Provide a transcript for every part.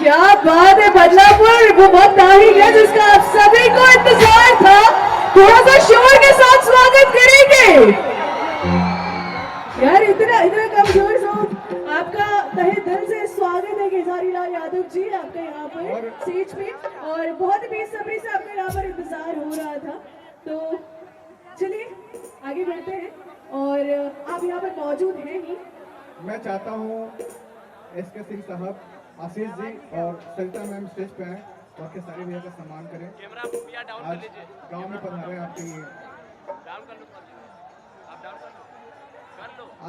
क्या बात है बदलापुर, वो बहुत तारीख है जिसका आप सभी को इंतजार था। थोड़ा सा शोर के साथ स्वागत करेंगे यार, इतना इतना कमजोर साउंड। आपका तहे दिल से स्वागत है खेसारी लाल यादव जी, आपका यहाँ पर स्टेज पे, और बहुत बेसब्री से आपका यहाँ पर इंतजार हो रहा था। तो चलिए आगे बढ़ते हैं, और आप यहाँ पर मौजूद हैं ही। मैं चाहता हूँ एसके सिंह साहब, आशीष जी और सरिता मैम स्टेज पे आए और खेसारी भैया का सम्मान करें। आज गांव में पधारे आपके लिए।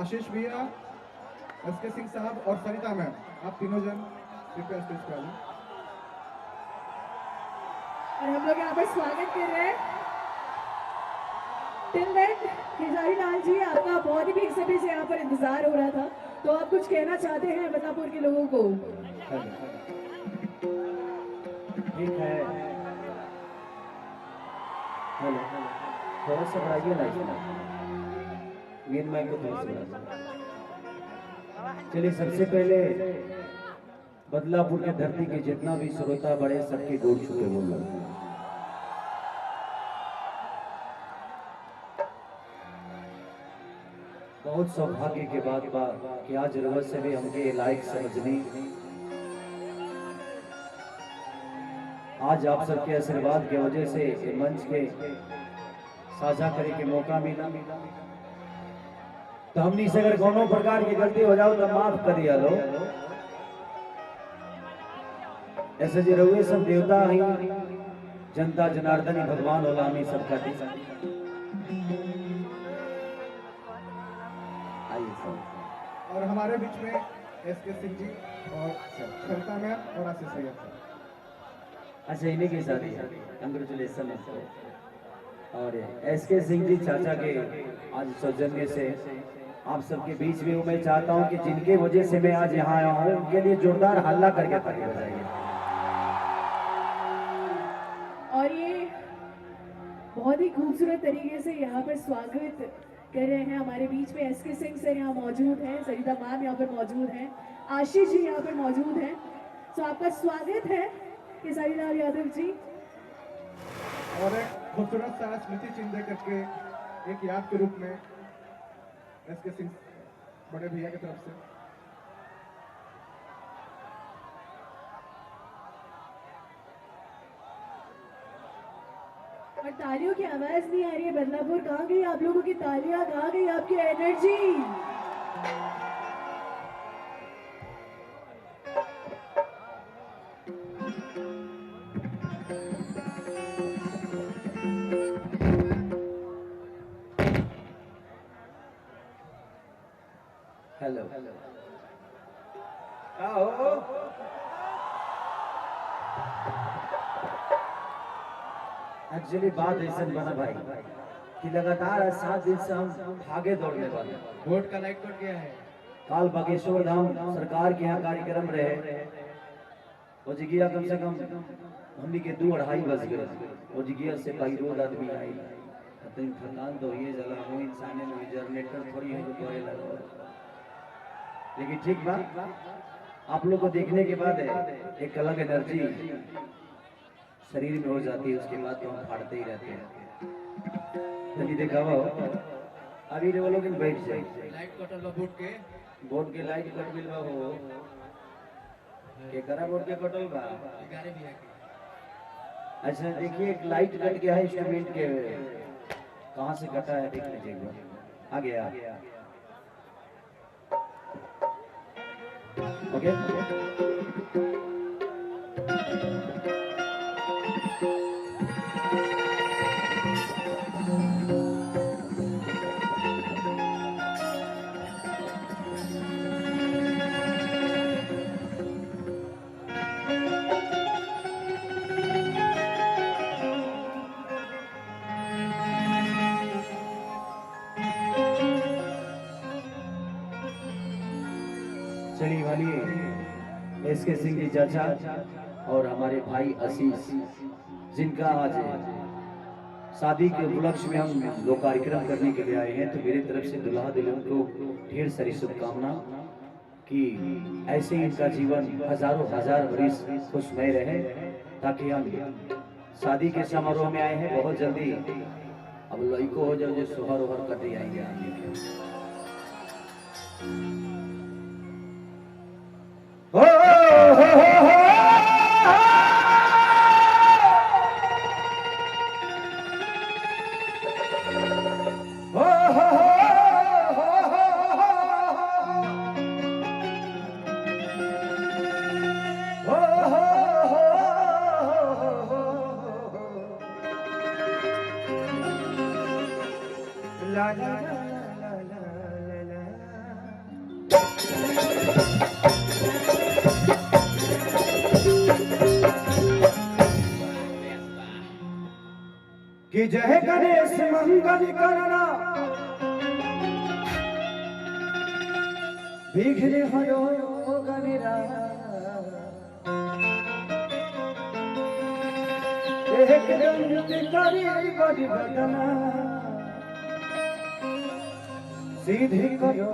आशीष भैया, एसके सिंह साहब और सरिता मैम, आप तीनों जन कृपया स्टेज पे आ जाएं। और हम लोग यहाँ पर स्वागत कर रहे हैं। टिल देन खेसारी लाल जी, आपका बहुत ही बेसब्री से यहाँ पर इंतजार हो रहा था, तो आप कुछ कहना चाहते हैं बदलापुर के लोगों को? ठीक है, हेलो, थोड़ा सा बढ़ाइए ना इसमें, मेन माइक को थोड़ा सा बढ़ाइए। चलिए, सबसे पहले बदलापुर के धरती के जितना भी श्रोता बड़े सबके गोड़ छूटे बोल रहे हैं। बहुत सौभाग्य के बाद कि आज जरूरत से भी हमके लायक समझनी, आज आप सबके आशीर्वाद की वजह से मंच के साझा करे के मौका मिला। तो हमनी से अगर कोनो प्रकार की गलती हो जाओ तो माफ कर दिया लो। ऐसे जो रहुए सब देवता ही, जनता जनार्दन ही भगवान होला, हमें सबका और हमारे बीच में एसके सिंह जी और सरिता मैम और आशीष भैया। अच्छा, इन्हीं के साथ कंग्रेचुलेसन। और एसके सिंह जी चाचा के आज सौजन्य से आप सबके बीच में हूँ। मैं चाहता हूँ कि जिनके वजह से मैं आज यहाँ आया हूँ उनके लिए जोरदार हल्ला करके ताली बजाइए। और ये बहुत ही खूबसूरत तरीके से यहाँ पर स्वागत कर रहे हैं। हमारे बीच में एसके सिंह सर यहाँ मौजूद हैं, सरिता मैम यहाँ पर मौजूद हैं, आशीष जी यहाँ पर मौजूद हैं। तो आपका स्वागत है खेसारी लाल यादव जी। और एक खूबसूरत सा स्मृति चिन्ह करके एक याद के रूप में एसके सिंह बड़े भैया की तरफ से। और तालियों की आवाज नहीं आ रही है बदलापुर, कहाँ गई आप लोगों की तालियां, कहाँ गई आपकी एनर्जी? हेलो, आओ। एक्चुअली बात ऐसा बना भाई कि लगातार 7 दिन से हम भागे दौड़ने वाले। वोट का लाइट कट गया है। काल बागेश्वर धाम सरकार के यहाँ कार्यक्रम रहे, वो जगिया कम से कम हमनी के 2-2:30 बज गए। वो जगिया से भाई रोज आदमी आई, थकान तो ये जला वो इंसान में जनरेटर थोड़ी है जो लगा। लेकिन ठीक बात, आप लोग को देखने के बाद एक अलग एनर्जी शरीर में हो जाती है, उसके बाद तो हम फाड़ते ही रहते हैं। तभी देखा वो अभी वो लोग बैठ जाए लाइट कटल बोर्ड के लाइट कट बिल बा हो के करा बोर्ड के कटल बा। अच्छा देखिए, एक लाइट कट गया है इंस्ट्रूमेंट के, कहाँ से कटा है देख लीजिए। आ गया, ओके। चलिए वाली एसके सिंह जी चाचा और हमारे भाई आशीष, जिनका आज शादी के उपलक्ष्य में हम लोग कार्यक्रम करने के लिए आए हैं, तो मेरी तरफ से दुल्हा दुल्हन को ढेर सारी शुभकामना। कि ऐसे ही इनका जीवन हजारों हजार वर्ष खुशमय रहे, ताकि हम शादी के समारोह में आए हैं बहुत जल्दी। अब लड़को हो जाओ जो सोहर ओहर कटे आएंगे आगे कि जय गणेश मंगल करना विघ्न हरो गणरा एक दंत करी बड़ी बदना सीधे करो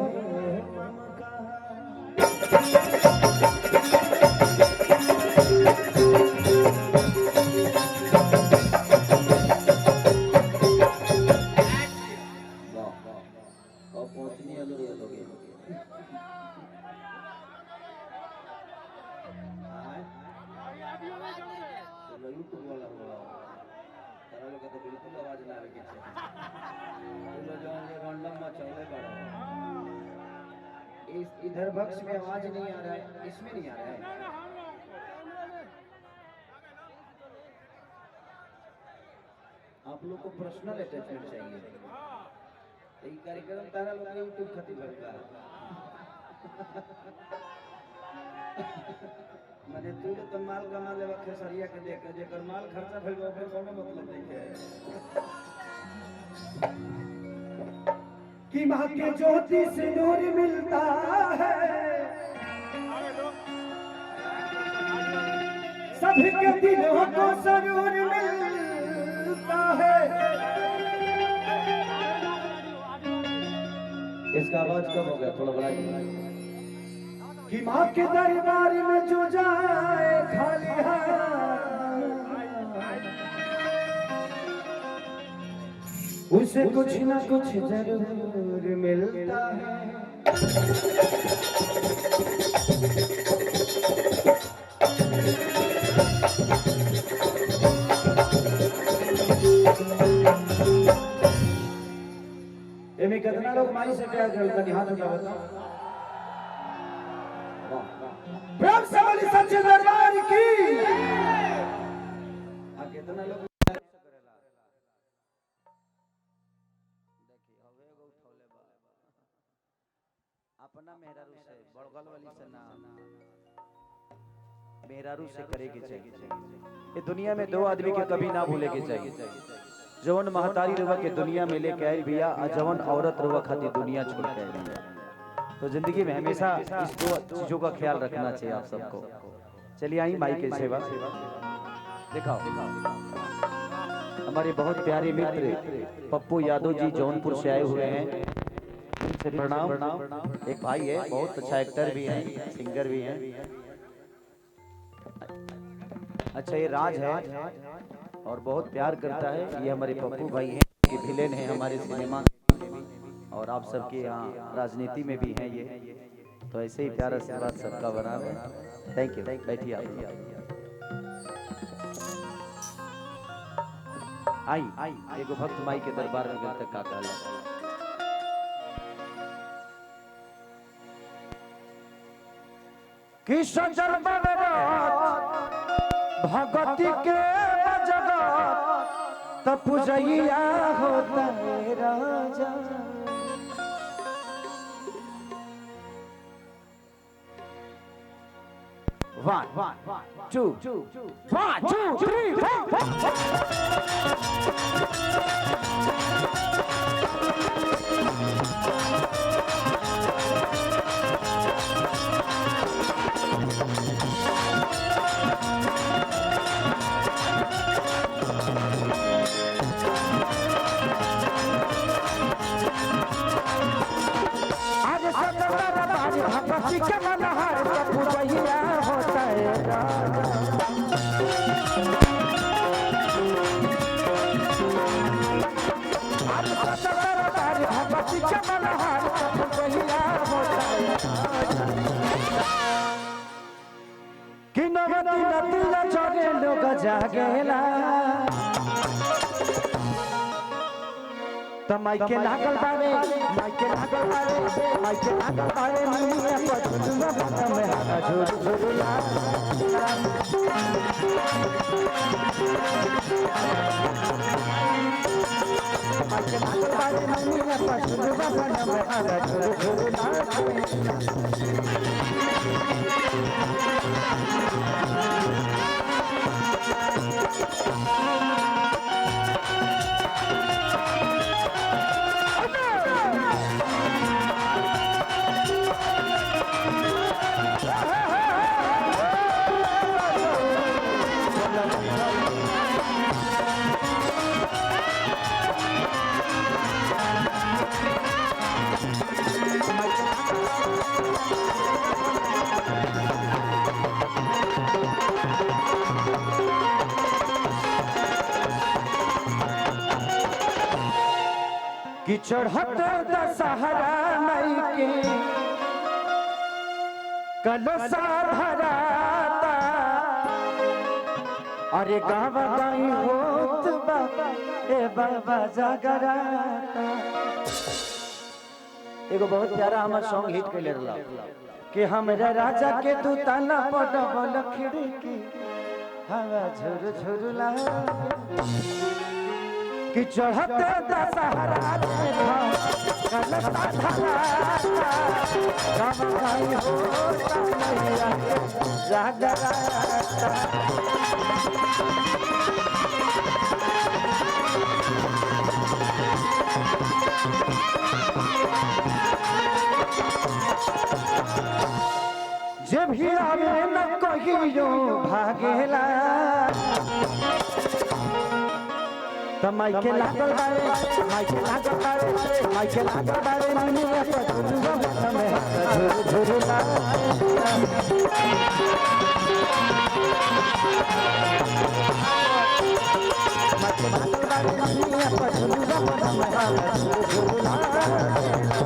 इधर बक्स में आवाज नहीं आ रहा है, इसमें नहीं आ रहा है। आप लोग को पर्सनल अटैचमेंट चाहिए। ये कार्यक्रम तारा लोग यूट्यूब खातिर भरता है। माने तू तो माल कमा लेवा खेसरिया के देख के जेकर माल खर्चा भइल बा ओकर कोनो मतलब नहीं है कि मां के ज्योति से नूर मिलता है, सभी के दिलों को सरूर मिलता है। इसका आवाज कम हो गया, थोड़ा बढ़ाइए। कि मां के दरबार में जो जाए खाली हाथ उसे कुछ ना कुछ जरूर मिलता है। एमे कितना लोग माई से प्यार करता है, हाथ उठाओ बताओ। प्रेम से बोली सच्चे दरबार की। कितना लोग अपना मेहरारू से बड़गल वाली से ना मेहरारू से करे के चाहिए। ये दुनिया में दो आदमी के कभी ना भूले के चाहिए। जवन महतारी रुआ के दुनिया में लेके आई बिया और जवन औरत रुआ खातिर दुनिया छोड़ के आई बिया। तो जिंदगी में हमेशा इस दो चीजों का ख्याल रखना चाहिए आप सबको। चलिए आई माई के सेवा दिखाओ। हमारे बहुत प्यारे मित्र पप्पू यादव जी जौनपुर से आए हुए हैं, उनसे प्रणाम। एक भाई है, बहुत अच्छा एक्टर भी है, सिंगर भी है। अच्छा ये राज है और बहुत प्यार करता है। ये हमारे पप्पू भाई हैं, ये विलेन है हमारे सिनेमा और आप सबके यहाँ राजनीति में भी हैं ये। तो ऐसे ही प्यार आशीर्वाद सबका बना है। Thank you. बैठिए आप। आई एगो भक्त माई के दरबार में गल तक का कहला कि सजल भगति के जगत तब पूजैया होता है राजा। One, two, one, two, three, four. आज सदर भगवती के कि नवती नतिया चढ़े लोग जागेला त माइके लागल बारे माइके लागल बारे माइके लागल बारे निया पछुआ बता में हाथ झुर झुरला माइके लागल बारे निया पछुआ बता में हाथ झुर झुरला कि चढ़त दशहरा मई के कलसा धराता अरे गाँव गाई होत बाबा ए बाबा जागराता एगो बहुत प्यारा हमार सॉन्ग हिट कैले रहला कि हमरा राजा के तू ताला पडबल खिड़की हवा झुर झुरला कि चढ़ते दशहरा देखा कलसा धराता गाँव गाई होत मैया जागराता जे भी आवे न कहियो भागेला त माइके लागल बारे माइके लागल बारे माइके लागल बारे निया पछुआ बता में हाथ झुर झुरला माइके लागल बारे निया पछुआ बता में हाथ झुर झुरला